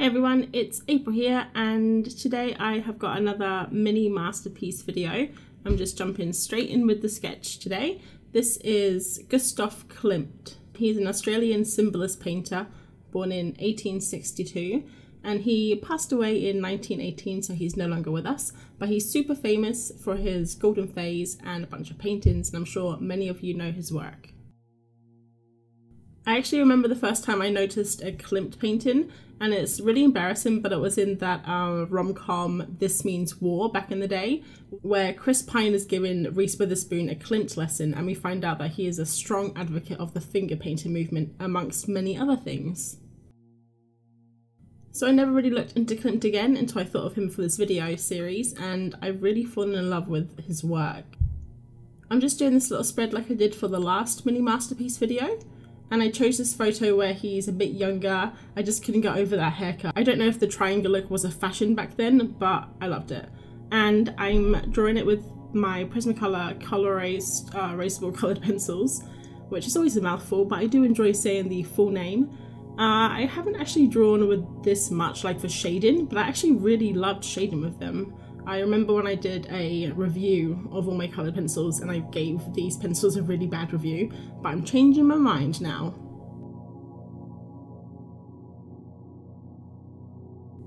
Hey everyone, it's April here, and today I have got another mini masterpiece video. I'm just jumping straight in with the sketch today. This is Gustav Klimt. He's an Australian symbolist painter born in 1862, and he passed away in 1918, so he's no longer with us, but he's super famous for his golden phase and a bunch of paintings, and I'm sure many of you know his work. I actually remember the first time I noticed a Klimt painting, and it's really embarrassing, but it was in that rom-com This Means War back in the day, where Chris Pine is giving Reese Witherspoon a Klimt lesson, and we find out that he is a strong advocate of the finger painting movement, amongst many other things. So I never really looked into Klimt again until I thought of him for this video series, and I've really fallen in love with his work. I'm just doing this little spread like I did for the last mini masterpiece video. And I chose this photo where he's a bit younger. I just couldn't get over that haircut. I don't know if the triangle look was a fashion back then, but I loved it. And I'm drawing it with my Prismacolor erasable coloured pencils, which is always a mouthful, but I do enjoy saying the full name. I haven't actually drawn with this much, like for shading, but I actually really loved shading with them. I remember when I did a review of all my coloured pencils and I gave these pencils a really bad review, but I'm changing my mind now.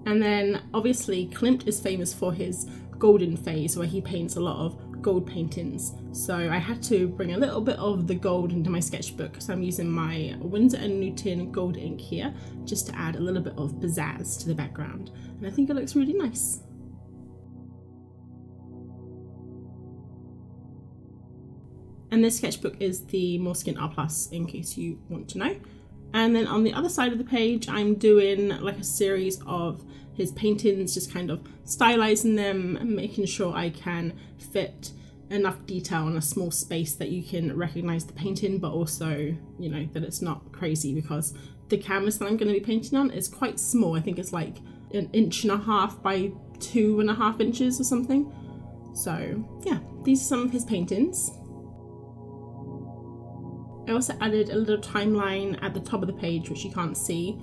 And then obviously Klimt is famous for his golden phase, where he paints a lot of gold paintings. So I had to bring a little bit of the gold into my sketchbook, so I'm using my Windsor & Newton gold ink here just to add a little bit of pizzazz to the background. And I think it looks really nice. And this sketchbook is the Moleskine R+, in case you want to know. And then on the other side of the page, I'm doing like a series of his paintings, just kind of stylizing them and making sure I can fit enough detail in a small space that you can recognize the painting, but also, you know, that it's not crazy, because the canvas that I'm going to be painting on is quite small. I think it's like 1.5 inches by 2.5 inches or something. So yeah, these are some of his paintings. I also added a little timeline at the top of the page, which you can't see,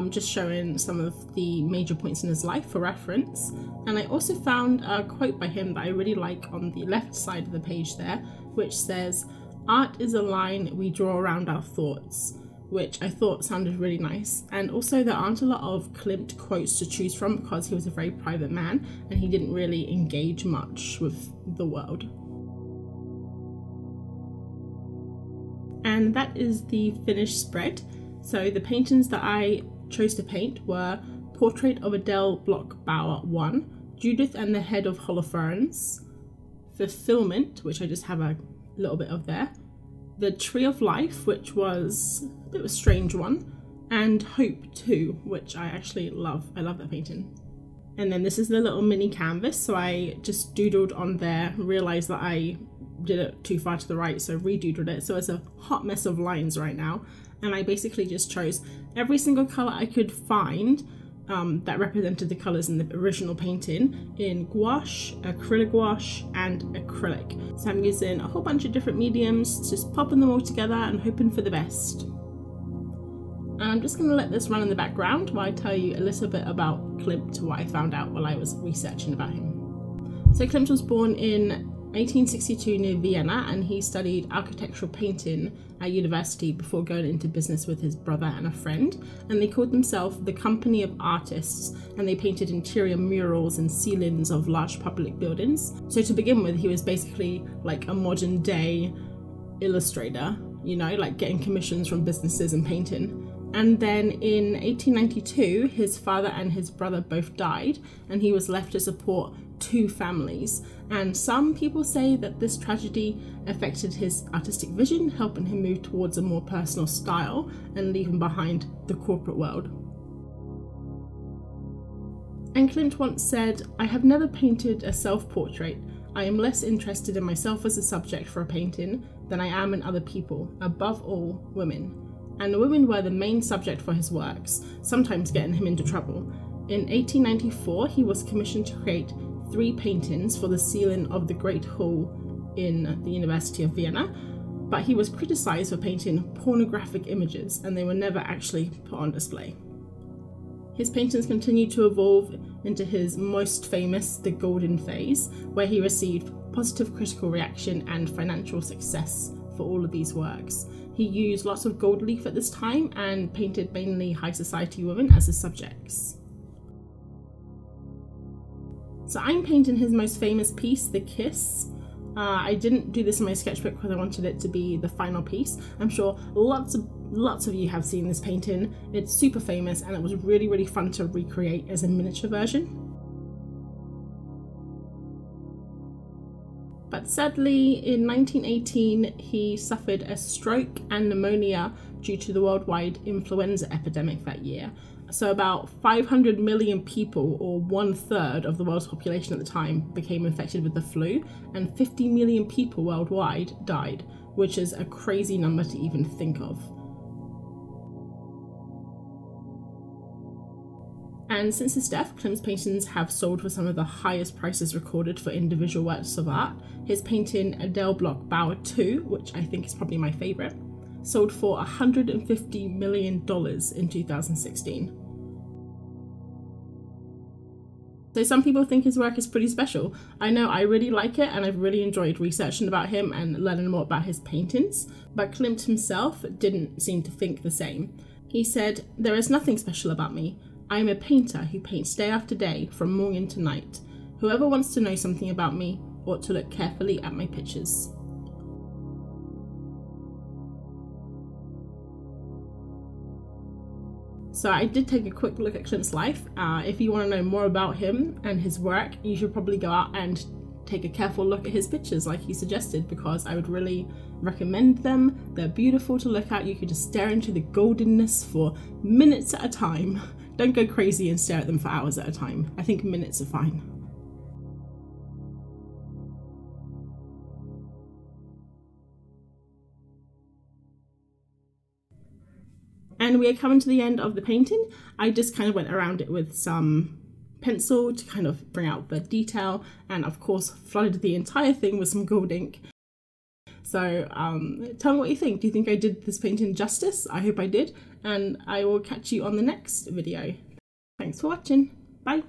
just showing some of the major points in his life for reference. And I also found a quote by him that I really like on the left side of the page there, which says, "Art is a line we draw around our thoughts," which I thought sounded really nice. And also there aren't a lot of Klimt quotes to choose from, because he was a very private man and he didn't really engage much with the world. And that is the finished spread. So the paintings that I chose to paint were Portrait of Adele Bloch-Bauer 1, Judith and the Head of Holofernes, Fulfillment, which I just have a little bit of there, The Tree of Life, which was a bit of a strange one, and Hope 2, which I actually love. I love that painting. And then this is the little mini canvas, so I just doodled on there, realised that I did it too far to the right, so redoodled it. So it's a hot mess of lines right now, and I basically just chose every single colour I could find that represented the colours in the original painting in gouache, acrylic gouache and acrylic. So I'm using a whole bunch of different mediums, just popping them all together and hoping for the best. And I'm just going to let this run in the background while I tell you a little bit about Klimt, what I found out while I was researching about him. So Klimt was born in 1862 near Vienna, and he studied architectural painting at university before going into business with his brother and a friend, and they called themselves the Company of Artists, and they painted interior murals and ceilings of large public buildings. So to begin with, he was basically like a modern day illustrator, you know, like getting commissions from businesses and painting. And then in 1892, his father and his brother both died, and he was left to support 2 families. And some people say that this tragedy affected his artistic vision, helping him move towards a more personal style and leaving behind the corporate world. And Klimt once said, "I have never painted a self-portrait. I am less interested in myself as a subject for a painting than I am in other people, above all women." And the women were the main subject for his works, sometimes getting him into trouble. In 1894, he was commissioned to create 3 paintings for the ceiling of the Great Hall in the University of Vienna, but he was criticised for painting pornographic images, and they were never actually put on display. His paintings continue to evolve into his most famous, the Golden Phase, where he received positive critical reaction and financial success for all of these works. He used lots of gold leaf at this time and painted mainly high society women as his subjects. So I'm painting his most famous piece, The Kiss. I didn't do this in my sketchbook because I wanted it to be the final piece. I'm sure lots of you have seen this painting. It's super famous and it was really fun to recreate as a miniature version. But sadly, in 1918, he suffered a stroke and pneumonia due to the worldwide influenza epidemic that year. So about 500 million people, or 1/3 of the world's population at the time, became infected with the flu, and 50 million people worldwide died, which is a crazy number to even think of. And since his death, Klimt's paintings have sold for some of the highest prices recorded for individual works of art. His painting Adele Block Bauer 2, which I think is probably my favourite, sold for $150 million in 2016. So some people think his work is pretty special. I know I really like it, and I've really enjoyed researching about him and learning more about his paintings, but Klimt himself didn't seem to think the same. He said, "There is nothing special about me. I am a painter who paints day after day from morning to night. Whoever wants to know something about me ought to look carefully at my pictures." So I did take a quick look at Klimt's life. If you want to know more about him and his work, you should probably go out and take a careful look at his pictures like he suggested, because I would really recommend them. They're beautiful to look at. You could just stare into the goldenness for minutes at a time. Don't go crazy and stare at them for hours at a time. I think minutes are fine. And we are coming to the end of the painting. I just kind of went around it with some pencil to kind of bring out the detail, and of course flooded the entire thing with some gold ink. So tell me what you think. Do you think I did this painting justice? I hope I did, and I will catch you on the next video. Thanks for watching. Bye.